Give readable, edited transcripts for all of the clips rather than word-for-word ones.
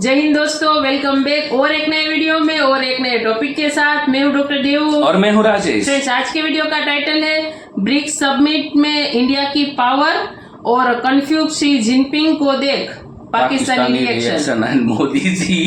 जय हिंद दोस्तों, welcome back और एक नए वीडियो में और एक नए टॉपिक के साथ। मैं हूं डॉक्टर देव और मैं हूं राजेश। फ्रेंड्स, आज के वीडियो का टाइटल है ब्रिक्स समिट में इंडिया की पावर और कंफ्यूज शी जिनपिंग को देख पाकिस्तानी रिएक्शन एंड मोदी जी।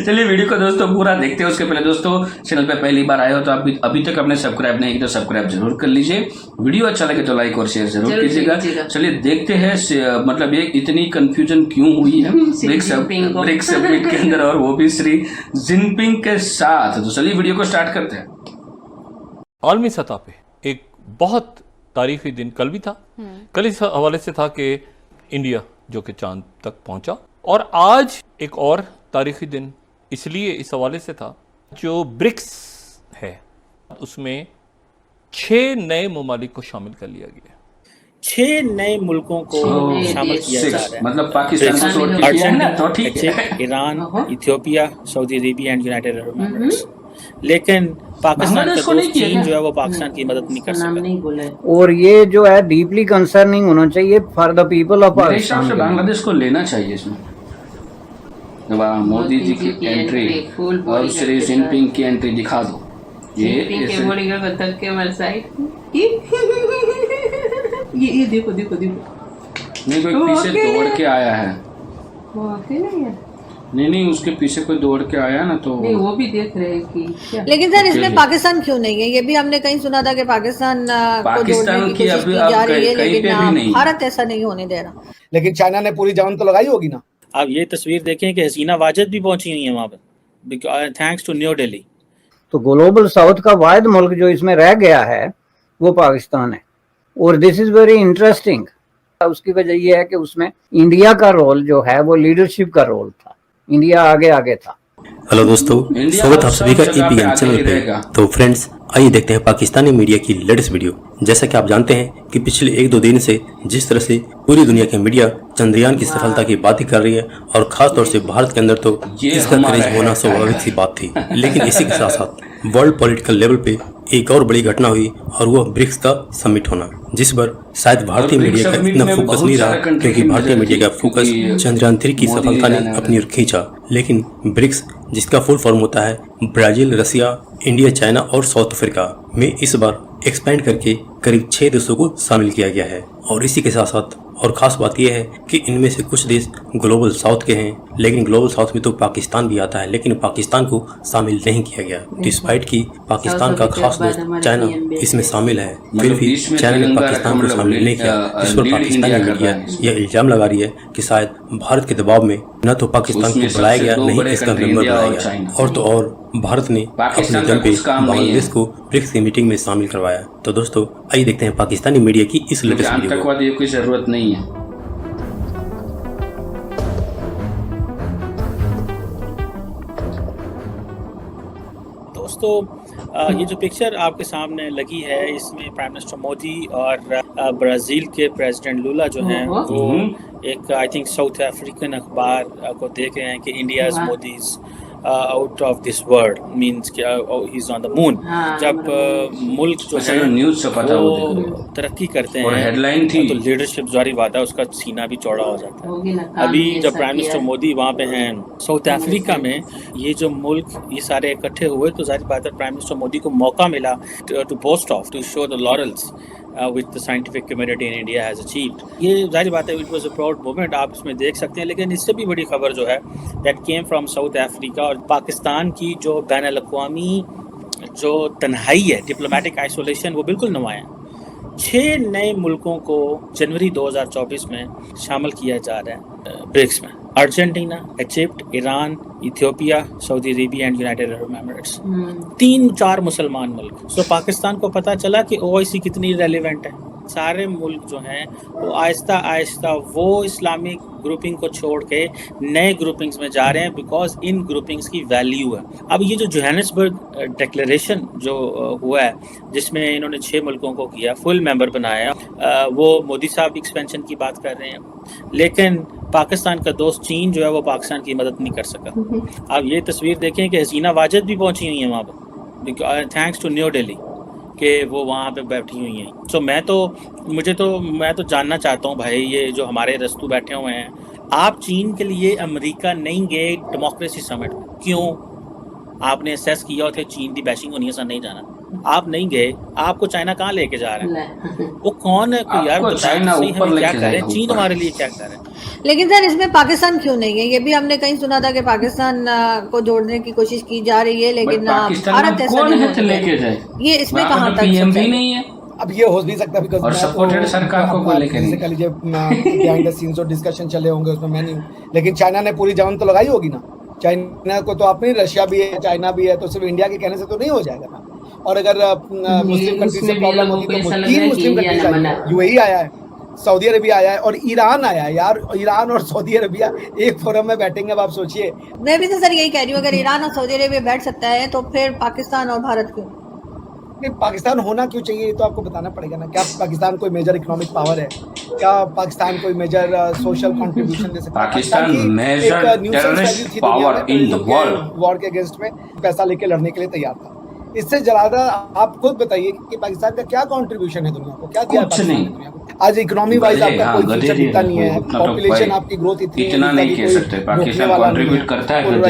चलिए वीडियो को दोस्तों पूरा देखते हैं। उसके पहले दोस्तों चैनल पे पहली बार आए हो तो आप अभी तक आपने सब्सक्राइब नहीं किया तो सब्सक्राइब जरूर कर लीजिए। वीडियो अच्छा लगे तो लाइक और शेयर जरूर कीजिएगा। चलिए देखते हैं मतलब ये इतनी कंफ्यूजन क्यों हुई है ब्रिक्स समिट के अंदर और वो भी श्री जिनपिंग के साथ। तो चलिए वीडियो को स्टार्ट करते हैं। आलमी सतह पे एक बहुत तारीखी दिन कल भी था। कल इस हवाले से था कि इंडिया जो कि चांद तक पहुंचा, और आज एक और तारीखी दिन इसलिए इस हवाले से था जो ब्रिक्स है उसमें 6 नए ममालिक को शामिल कर लिया गया। 6 नए मुल्कों को शामिल किया जा रहा है। मतलब पाकिस्तान को छोड़ के किया है ना, तो ठीक है। Iran, Ethiopia, Saudi Arabia and United Arab Emirates. लेकिन पाकिस्तान का दोस्त चीन जो है वो पाकिस्तान की मदद नहीं कर सका। और ये जो है डीपली कंसर्निंग होना चाहिए for the people of Pakistan. Bangladesh को लेना चाहिए इसमें। मोदी जी की एंट्री और श्री जिनपिंग की एंट्री दिखा दो। ये देखो नहीं, कोई पीछे दौड़ के आया है। वो अकेले है? नहीं, उसके पीछे कोई दौड़ के आया ना, तो नहीं, वो भी देख रहे हैं कि क्या। लेकिन सर इसमें पाकिस्तान क्यों नहीं है? ये भी हमने कहीं सुना था कि पाकिस्तान को जोड़ने की कोशिश की जा रही है, लेकिन भारत ऐसा नहीं होने दे रहा। लेकिन चाइना ने पूरी जान तो लगाई होगी ना। आप ये तस्वीर देखें कि हसीना वाजिद भी पहुंची हुई है वहां पर, थैंक्स टू न्यू दिल्ली। तो ग्लोबल साउथ का वाहिद मुल्क जो इसमें रह गया है वो पाकिस्तान है, और दिस इज वेरी इंटरेस्टिंग। उसकी वजह यह है कि उसमें इंडिया का रोल जो है वो लीडरशिप का रोल था। इंडिया आगे था। हेलो दोस्तों, स्वागत आप सभी का EPN चैनल पे। तो फ्रेंड्स, आइए देखते हैं पाकिस्तानी मीडिया की लेटेस्ट वीडियो। जैसा कि आप जानते हैं कि पिछले 1-2 दिन से जिस तरह से पूरी दुनिया की मीडिया चंद्रयान की सफलता की बातें कर रही है, और खास तौर से भारत के अंदर तो इसका क्रेज होना स्वाभाविक सी बात थी। लेकिन इसी के साथ साथ वर्ल्ड पॉलिटिकल लेवल पे एक और बड़ी घटना हुई, और वह ब्रिक्स का समिट होना, जिस पर शायद भारतीय मीडिया का इतना फोकस नहीं रहा, क्योंकि भारतीय मीडिया का फोकस चंद्रयान 3 की सफलता ने अपनी ओर खींचा। लेकिन ब्रिक्स, जिसका फुल फॉर्म होता है ब्राजील, रसिया, इंडिया, चाइना और साउथ अफ्रीका, में इस बार एक्सपेंड करके करीब 6 देशों को शामिल किया गया है। और इसी के साथ साथ और खास बात यह है कि इनमें से कुछ देश ग्लोबल साउथ के हैं, लेकिन ग्लोबल साउथ में तो पाकिस्तान भी आता है, लेकिन पाकिस्तान को शामिल नहीं किया गया। डिस्पाइट कि पाकिस्तान का खास दोस्त चाइना इसमें शामिल है, फिर भी चाइना ने पाकिस्तान को शामिल नहीं किया, जिस पर पाकिस्तानी मीडिया यह इल्जाम लगा रही है कि शायद भारत के दबाव में न तो पाकिस्तान को बुलाया गया, नहीं इसका मेंबर बनाया गया, और तो और भारत ने अपने दम पे बांग्लादेश को ब्रिक्स की मीटिंग में शामिल करवाया। तो दोस्तों आइए देखते हैं पाकिस्तानी मीडिया की इस लेटेस्ट वीडियो। आतंकवादी की जरूरत नहीं है। दोस्तों ये जो पिक्चर आपके सामने लगी है, इसमें प्राइम मिनिस्टर मोदी और ब्राज़ील के प्रेसिडेंट लुला जो हैं वो एक आई थिंक साउथ अफ्रीकन अखबार को देख रहे हैं कि India's Modi's out of this world means he is on the moon. जब मुल्क जो है न्यूज़ छपा था वो तरक्की करते हैं, हेडलाइन थी, तो लीडरशिप जारी वादा उसका सीना भी चौड़ा हो जाता है। अभी जब प्राइम मिनिस्टर मोदी वहाँ पे हैं साउथ अफ्रीका में, ये जो मुल्क ये सारे इकट्ठे हुए, तो जाहिर बात है प्राइम मिनिस्टर मोदी को मौका मिला to boast of, to show the laurels which the scientific community in India has achieved। ये जाहिर बात है it was a proud moment, आप इसमें देख सकते हैं। लेकिन इससे भी बड़ी खबर जो है that came from South Africa, और पाकिस्तान की जो बैनुल-अक़वामी जो तन्हाई है, डिप्लोमेटिक आइसोलेशन, वो बिल्कुल नुमायां है। 6 नए मुल्कों को जनवरी 2024 में शामिल किया जा रहा है ब्रिक्स में। Argentina, Egypt, Iran, Ethiopia, Saudi Arabia and United Arab Emirates. 3-4 मुसलमान मुल्क। तो पाकिस्तान को पता चला कि OIC कितनी रेलिवेंट है। सारे मुल्क जो हैं वो आहिस्ता आहिस्ता वो इस्लामिक ग्रुपिंग को छोड़ के नए ग्रुपिंग्स में जा रहे हैं, बिकॉज इन ग्रुपिंग्स की वैल्यू है। अब ये जो जोहानिसबर्ग डिक्लेरेशन जो हुआ है, जिसमें इन्होंने 6 मुल्कों को किया, फुल मेंबर बनाया, वो मोदी साहब एक्सपेंशन की बात कर रहे हैं, लेकिन पाकिस्तान का दोस्त चीन जो है वो पाकिस्तान की मदद नहीं कर सका। अब ये तस्वीर देखें कि हसीना वाजिद भी पहुंची हुई है वहाँ पर, थैंक्स टू न्यू दिल्ली, कि वो वहाँ पे बैठी हुई हैं। सो मैं तो जानना चाहता हूँ भाई, ये जो हमारे रस्तू बैठे हुए हैं, आप चीन के लिए अमेरिका नहीं गए डेमोक्रेसी समिट में, क्यों? आपने असेस किया और चीन की बैशिंग होनी है, सर नहीं जाना, आप नहीं गए, आपको चाइना कहाँ लेके जा रहा है? वो कौन है कोई यार, चाइना ऊपर क्या लेके करे, चीन हमारे लिए क्या करे? लेकिन सर इसमें पाकिस्तान क्यों नहीं है? ये भी हमने कहीं सुना था कि पाकिस्तान को जोड़ने की कोशिश की जा रही है, लेकिन भारत ऐसा कौन नहीं है तो लेके जाए? ये इसमें कहाँ तक पीएम सच्चाई भी है? नहीं है अब ये हो भी सकता है और सपोर्टेड सरकार को लेकर नहीं। बेसिकली जब बिहाइंड द सीन्स और डिस्कशन चले होंगे उसमें मैं नहीं हूँ, लेकिन चाइना ने पूरी जान तो लगाई होगी ना। चाइना को तो अपनी, रशिया भी है, चाइना भी है, तो सिर्फ इंडिया के कहने से तो नहीं हो जाएगा ना। और अगर मुस्लिम कंट्री से प्रॉब्लम होती तो 3 मुस्लिम कंट्रीज आई, यूएई आया है, सऊदी अरबिया आया है और ईरान आया है। यार ईरान और सऊदी अरबिया एक फोरम में बैठेंगे, अब आप सोचिए। मैं भी तो सर यही कह रही हूँ, अगर ईरान और सऊदी अरेबिया बैठ सकता है तो फिर पाकिस्तान और भारत क्यों? नहीं, पाकिस्तान होना क्यों चाहिए ये तो आपको बताना पड़ेगा ना। क्या पाकिस्तान कोई मेजर इकोनॉमिक पावर है? क्या पाकिस्तान कोई मेजर सोशल कंट्रीब्यूशन दे सकता है? Pakistan major terrorist power in the world, war के अगेंस्ट में पैसा लेके लड़ने के लिए तैयार था। इससे ज्यादा आप खुद बताइए कि पाकिस्तान का क्या कंट्रीब्यूशन है दुनिया को, क्या दिया कुछ नहीं। आज इकोनॉमी वाइज आपका कोई फ्यूचर दिखता नहीं है, पॉपुलेशन आपकी ग्रोथ इतना नहीं कह सकते। पाकिस्तान कंट्रीब्यूट करता है,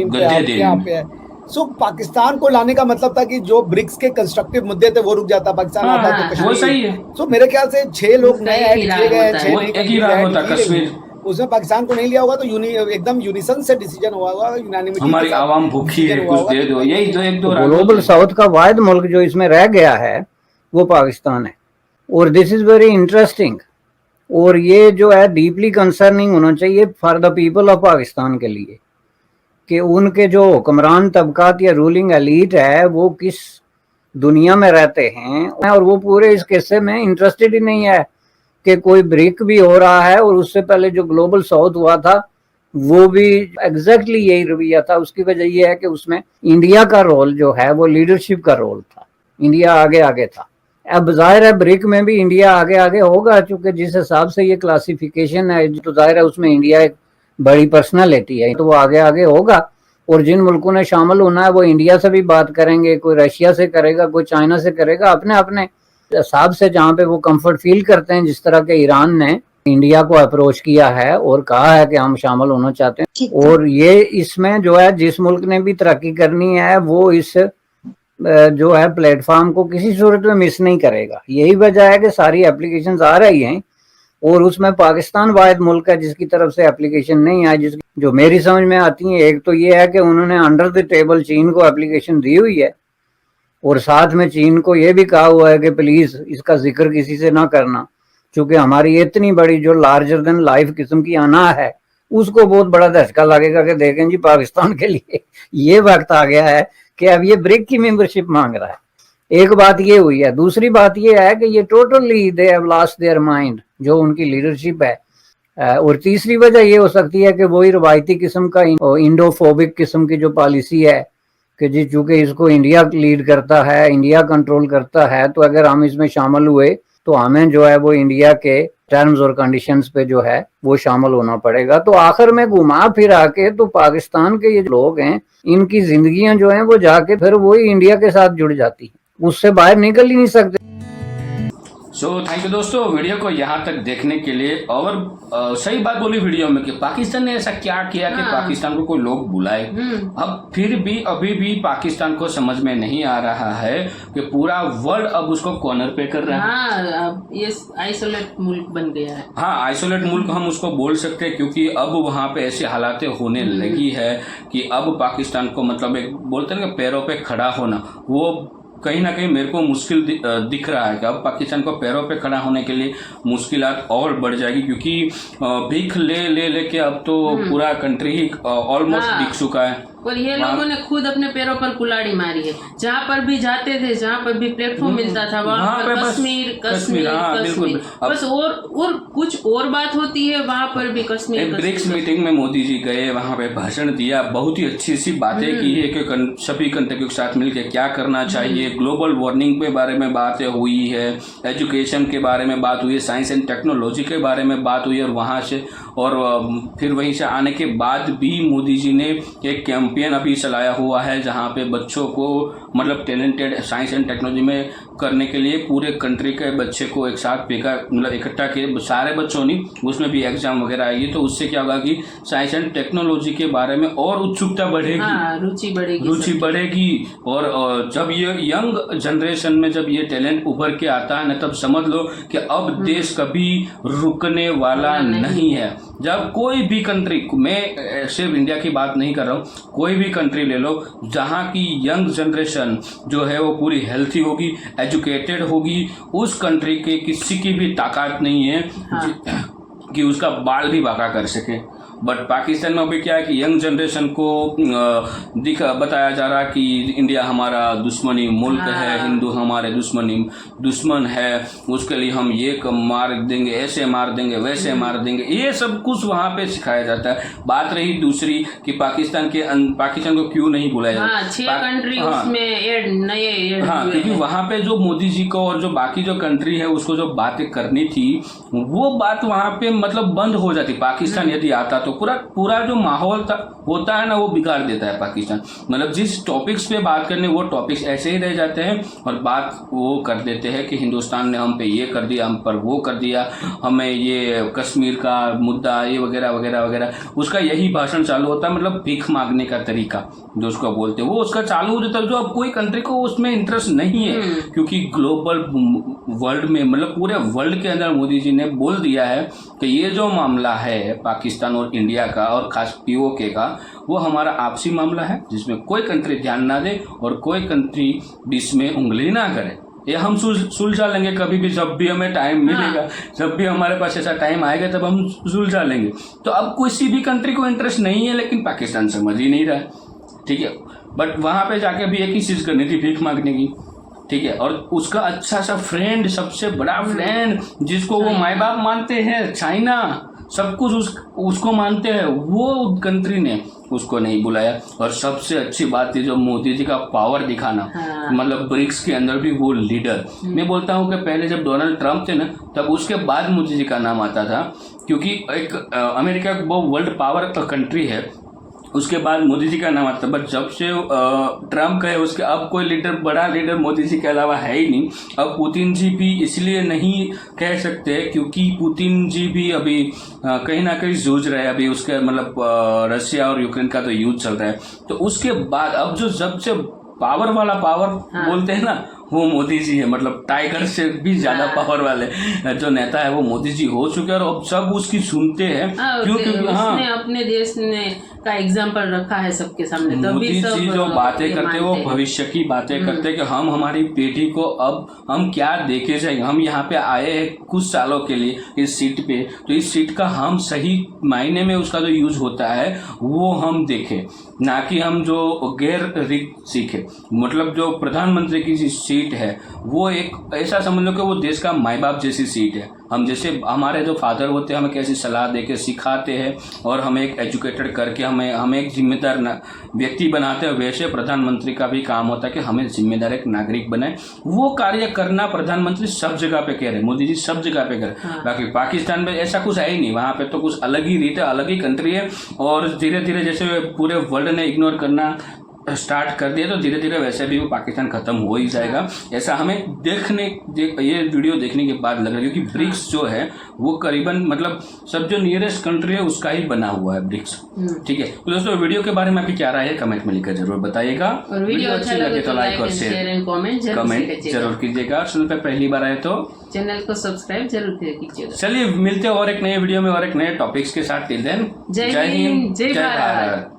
गद्दे दे। सो पाकिस्तान को लाने का मतलब था कि जो ब्रिक्स के कंस्ट्रक्टिव मुद्दे थे वो रुक जाता, पाकिस्तान आता तो कश्मीर। वो सही है। सो मेरे ख्याल से 6 लोग नए ऐड किए गए, 6 एक ही राह होता कश्मीर, उसमें पाकिस्तान को नहीं लिया होगा तो एकदम यूनिसन से डिसीजन हुआ होगा, यूनानिमिटी। हमारी आवाम भूखी है, कुछ दे दो, यही तो एक दो ग्लोबल साउथ का वाहिद मुल्क जो इसमें रह गया है वो पाकिस्तान है। और दिस इज वेरी इंटरेस्टिंग, और ये जो है डीपली कंसर्निंग होना चाहिए for the people of Pakistan के लिए, कि उनके जो हुक्मरान तबकात या रूलिंग एलीट है वो किस दुनिया में रहते हैं, और वो पूरे इस किस्से में इंटरेस्टेड ही नहीं है कि कोई ब्रिक भी हो रहा है। और उससे पहले जो ग्लोबल साउथ हुआ था वो भी एग्जैक्टली यही रवैया था। उसकी वजह यह है कि उसमें इंडिया का रोल जो है वो लीडरशिप का रोल था, इंडिया आगे आगे था। अब जाहिर है ब्रिक में भी इंडिया आगे आगे होगा, चूंकि जिस हिसाब से ये क्लासिफिकेशन है तो जाहिर है उसमें इंडिया एक बड़ी पर्सनालिटी है, तो वो आगे आगे होगा। और जिन मुल्कों ने शामिल होना है वो इंडिया से भी बात करेंगे, कोई रशिया से करेगा, कोई चाइना से करेगा, अपने अपने हिसाब से जहाँ पे वो कंफर्ट फील करते हैं। जिस तरह के ईरान ने इंडिया को अप्रोच किया है और कहा है कि हम शामिल होना चाहते हैं, और ये इसमें जो है जिस मुल्क ने भी तरक्की करनी है वो इस जो है प्लेटफॉर्म को किसी सूरत में मिस नहीं करेगा। यही वजह है कि सारी एप्लीकेशंस आ रही हैं और उसमें पाकिस्तान वाहिद मुल्क है जिसकी तरफ से एप्लीकेशन नहीं आई। जिसकी जो मेरी समझ में आती है, एक तो ये है कि उन्होंने अंडर द टेबल चीन को एप्लीकेशन दी हुई है, और साथ में चीन को ये भी कहा हुआ है कि प्लीज इसका जिक्र किसी से ना करना, क्योंकि हमारी इतनी बड़ी जो लार्जर देन लाइफ किस्म की अना है उसको बहुत बड़ा धचका लगेगा कि देखें जी पाकिस्तान के लिए ये वक्त आ गया है कि अब ये ब्रिक की मेंबरशिप मांग रहा है। एक बात ये हुई है। दूसरी बात ये है कि ये totally they have lost their mind, जो उनकी लीडरशिप है। और तीसरी वजह ये हो सकती है कि वही रवायती किस्म का इंडोफोबिक किस्म की जो पॉलिसी है कि जी चूंकि इसको इंडिया लीड करता है, इंडिया कंट्रोल करता है, तो अगर हम इसमें शामिल हुए तो हमें जो है वो इंडिया के टर्म्स और कंडीशंस पे जो है वो शामिल होना पड़ेगा। तो आखिर में घुमा फिर आके तो पाकिस्तान के ये लोग हैं, इनकी जिंदगियां जो हैं वो जाके फिर वही इंडिया के साथ जुड़ जाती है, उससे बाहर निकल ही नहीं सकते। सो थैंक यू दोस्तों वीडियो को यहाँ तक देखने के लिए। और सही बात बोली वीडियो में कि पाकिस्तान ने ऐसा क्या किया कि पाकिस्तान को कोई लोग बुलाए। अब फिर भी अभी भी पाकिस्तान को समझ में नहीं आ रहा है कि पूरा वर्ल्ड अब उसको कॉर्नर पे कर रहा है। अब ये आइसोलेट मुल्क बन गया है। हाँ, आइसोलेट मुल्क हम उसको बोल सकते हैं, क्योंकि अब वहाँ पे ऐसी हालातें होने लगी है कि अब पाकिस्तान को मतलब एक बोलते हैं ना पैरों पे खड़ा होना, वो कहीं ना कहीं मेरे को मुश्किल दिख रहा है कि अब पाकिस्तान को पैरों पे खड़ा होने के लिए मुश्किलात और बढ़ जाएगी, क्योंकि भीख ले के अब तो पूरा कंट्री ही ऑलमोस्ट दिख चुका है। और ये लोगों ने खुद अपने पैरों पर कुल्हाड़ी मारी है। जहाँ पर भी जाते थे, जहाँ पर भी प्लेटफॉर्म मिलता था वहाँ पर कश्मीर बस। और कुछ और बात होती है वहाँ पर भी कश्मीर। ब्रिक्स मीटिंग में मोदी जी गए, वहाँ पे भाषण दिया, बहुत ही अच्छी सी बातें की है कि सभी कंट्री के साथ मिलकर क्या करना चाहिए। ग्लोबल वार्मिंग के बारे में बातें हुई है, एजुकेशन के बारे में बात हुई है, साइंस एंड टेक्नोलॉजी के बारे में बात हुई है। और वहाँ से और फिर वहीं से आने के बाद भी मोदी जी ने एक कैंपेन अभी चलाया हुआ है जहाँ पे बच्चों को मतलब टैलेंटेड साइंस एंड टेक्नोलॉजी में करने के लिए पूरे कंट्री के बच्चे को एक साथ मतलब इकट्ठा किए, सारे बच्चों नहीं, उसमें भी एग्जाम वगैरह आएगी, तो उससे क्या होगा कि साइंस एंड टेक्नोलॉजी के बारे में और उत्सुकता बढ़ेगी, रुचि बढ़ेगी। और जब ये यंग जनरेशन में जब ये टैलेंट उभर के आता है ना, तब समझ लो कि अब देश कभी रुकने वाला नहीं है। जब कोई भी कंट्री, मैं सिर्फ इंडिया की बात नहीं कर रहा हूँ, कोई भी कंट्री ले लो जहाँ की यंग जनरेशन जो है वो पूरी हेल्थी होगी, एजुकेटेड होगी, उस कंट्री के किसी की भी ताकत नहीं है कि उसका बाल भी बांका कर सके। बट पाकिस्तान में अभी क्या है कि यंग जनरेशन को बताया जा रहा कि इंडिया हमारा दुश्मनी मुल्क है, हिंदू हमारे दुश्मन है, उसके लिए हम ये मार देंगे, ऐसे मार देंगे, वैसे मार देंगे, ये सब कुछ वहाँ पे सिखाया जाता है। बात रही दूसरी कि पाकिस्तान को क्यों नहीं बुलाया जाता, क्योंकि वहाँ पे जो मोदी जी को और जो बाकी जो कंट्री है उसको जो बातें करनी थी वो बात वहाँ पे मतलब बंद हो जाती। पाकिस्तान यदि आता तो पूरा जो माहौल होता है ना वो बिगाड़ देता है पाकिस्तान। मतलब जिस टॉपिक्स पे बात करने वो टॉपिक्स ऐसे ही रह जाते हैं और बात वो कर देते हैं कि हिंदुस्तान ने हम पे ये कर दिया, हम पर वो कर दिया, हमें ये कश्मीर का मुद्दा ये वगैरह वगैरह वगैरह, उसका यही भाषण चालू होता है। मतलब भीख मांगने का तरीका जो उसको बोलते हैं वो उसका चालू हो जाता है, जो अब कोई कंट्री को उसमें इंटरेस्ट नहीं है, क्योंकि ग्लोबल वर्ल्ड में मतलब पूरे वर्ल्ड के अंदर मोदी जी ने बोल दिया है कि ये जो मामला है पाकिस्तान और इंडिया का और खास पीओके का, वो हमारा आपसी मामला है जिसमें कोई कंट्री ध्यान ना दे और कोई कंट्री इसमें उंगली ना करे। ये हम सुलझा लेंगे कभी भी, जब भी हमें टाइम मिलेगा, जब भी हमारे पास ऐसा टाइम आएगा तब हम सुलझा लेंगे। तो अब किसी भी कंट्री को इंटरेस्ट नहीं है, लेकिन पाकिस्तान समझ ही नहीं रहा है, ठीक है। बट वहां पे जाके भी एक ही चीज करनी थी, भीख मांगने की, ठीक है। और उसका अच्छा सा फ्रेंड, सबसे बड़ा फ्रेंड जिसको वो माई बाप मानते हैं, चाइना, सब कुछ उसको मानते हैं, वो कंट्री ने उसको नहीं बुलाया। और सबसे अच्छी बात है जो मोदी जी का पावर दिखाना, मतलब ब्रिक्स के अंदर भी वो लीडर। मैं बोलता हूँ कि पहले जब डोनाल्ड ट्रंप थे ना, तब उसके बाद मोदी जी का नाम आता था, क्योंकि एक अमेरिका वो वर्ल्ड पावर का कंट्री है, उसके बाद मोदी जी का नाम आता है। बट जब से ट्रम्प गए उसके अब कोई लीडर, बड़ा लीडर मोदी जी के अलावा है ही नहीं। अब पुतिन जी भी इसलिए नहीं कह सकते क्योंकि पुतिन जी भी अभी कहीं ना कहीं जूझ रहे हैं, अभी उसके मतलब रशिया और यूक्रेन का तो युद्ध चल रहा है। तो उसके बाद अब जो सबसे पावर वाला बोलते हैं ना, वो मोदी जी है। मतलब टाइगर से भी ज्यादा पावर वाले जो नेता है वो मोदी जी हो चुके हैं और अब सब उसकी सुनते हैं। क्योंकि उसने अपने देश का एग्जाम्पल रखा है सबके सामने। मोदी जी जो बातें करते हैं वो भविष्य की बातें करते हैं कि हम हमारी पीढ़ी को अब हम क्या देखे जाएंगे। हम यहाँ पे आए हैं कुछ सालों के लिए इस सीट पे, तो इस सीट का हम सही मायने में उसका जो यूज होता है वो हम देखें, ना कि हम जो गैर रिक्त सीखे। मतलब जो प्रधानमंत्री की सीट है वो एक ऐसा समझ लो कि वो देश का माई बाप जैसी सीट है। हम जैसे हमारे जो फादर होते हैं हमें कैसी सलाह देके सिखाते हैं और हमें एक एजुकेटेड करके हमें एक जिम्मेदार व्यक्ति बनाते हैं, वैसे प्रधानमंत्री का भी काम होता है कि हमें जिम्मेदार एक नागरिक बनाए। वो कार्य करना प्रधानमंत्री सब जगह पे कह रहे हैं, मोदी जी सब जगह पे कह रहे हैं। बाकी पाकिस्तान में ऐसा कुछ है ही नहीं, वहाँ पे तो कुछ अलग ही रीत है, अलग ही कंट्री है। और धीरे धीरे जैसे पूरे वर्ल्ड ने इग्नोर करना स्टार्ट कर दिया तो धीरे धीरे वैसे भी वो पाकिस्तान खत्म हो ही जाएगा। ऐसा हमें ये वीडियो देखने के बाद लग रहा है, क्योंकि ब्रिक्स जो है वो करीबन मतलब सब जो नियरेस्ट कंट्री है उसका ही बना हुआ है ब्रिक्स, ठीक है। तो दोस्तों वीडियो के बारे में आपकी क्या राय है कमेंट में लिखकर जरूर बताइएगा। और वीडियो अच्छा लगे तो लाइक और शेयर एंड कमेंट जरूर कीजिएगा। चैनल पे पहली बार आए तो चैनल को सब्सक्राइब जरूर कीजिएगा। चलिए मिलते हैं और एक नए वीडियो में और एक नए टॉपिक्स के साथ। टिल देन जय हिंद, जय भारत।